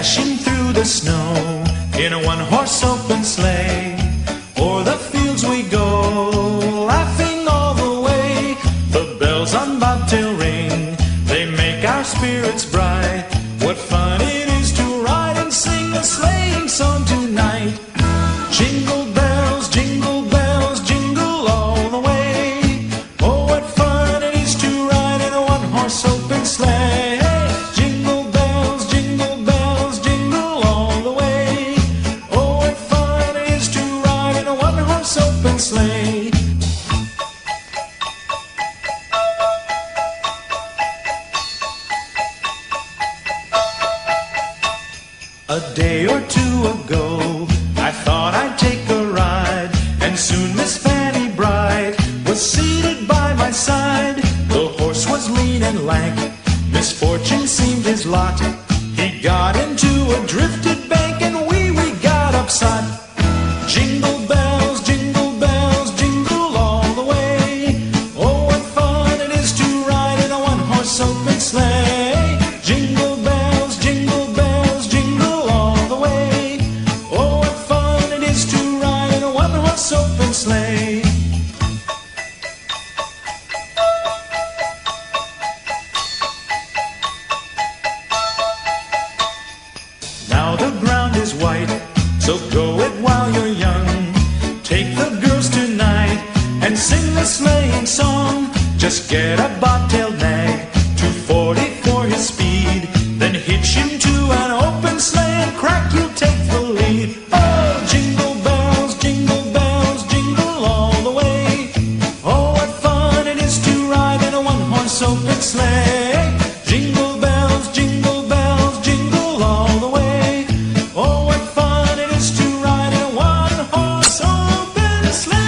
Dashing through the snow in a one-horse open sleigh. O'er the fields we go, laughing all the way. The bells on bobtail ring, they make our spirits bright. What fun it is to ride and sing a sleighing song tonight. Jingle bells, jingle bells, jingle all the way. Oh, what fun it is to ride in a one-horse open sleigh. Jingle bells, jingle bells, jingle all the way. Oh, what fun it is to ride in a one-horse open sleigh. A day or two ago, I thought I'd take a ride, and soon Miss Fanny Bright was seated by my side. The horse was lean and lank, misfortune seemed his lot. He got into a drifted bank, and we got upset. Jingle bells, jingle all the way. Oh, what fun it is to ride in a one-horse open sleigh. Jingle bells, jingle all the way. Oh, what fun it is to ride in a one-horse open sleigh. Now the ground is white, so go it while you're young. Take the girls tonight and sing the sleighing song. Just get a bobtailed nag, 240 for his speed. Then hitch him to an open sleigh and crack, you'll take the lead. Oh, jingle bells, jingle all the way. Oh, what fun it is to ride in a one-horse open sleigh. Jingle bells, jingle all the way. Oh, what fun it is to ride in a one-horse open sleigh.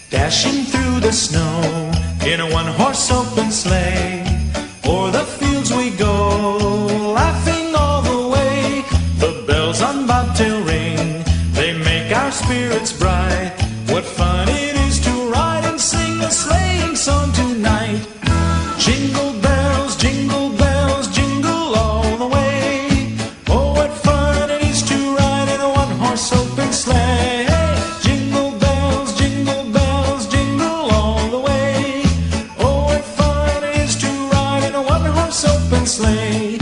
Dashing through the snow in a one-horse open sleigh. O'er the fields we go, laughing all the way. The bells on bobtail ring, they make our spirits bright. What fun it is to ride and sing a sleighing song tonight. Jingle bells, jingle all the way. Oh, what fun it is to ride in a one-horse open sleigh. Jingle bells, jingle all the way. Oh, what fun it is to ride in a one-horse open sleigh.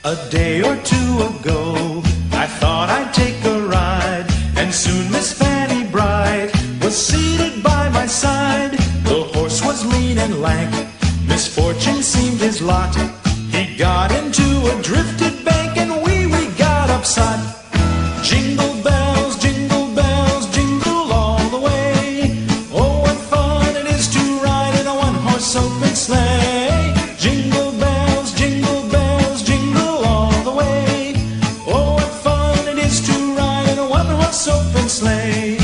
A day or two ago, I thought I'd take a ride, and soon Miss Fanny Bright was seated by my side. The horse was lean and lank, misfortune seemed his lot. He got into a drifted bank, and we got upset. Jingle bells, jingle all the way. Oh, what fun it is to ride in a one-horse open sleigh. Jingle bells, jingle all the way. Oh, what fun it is to ride in a one-horse open sleigh.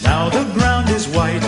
Now the ground is white,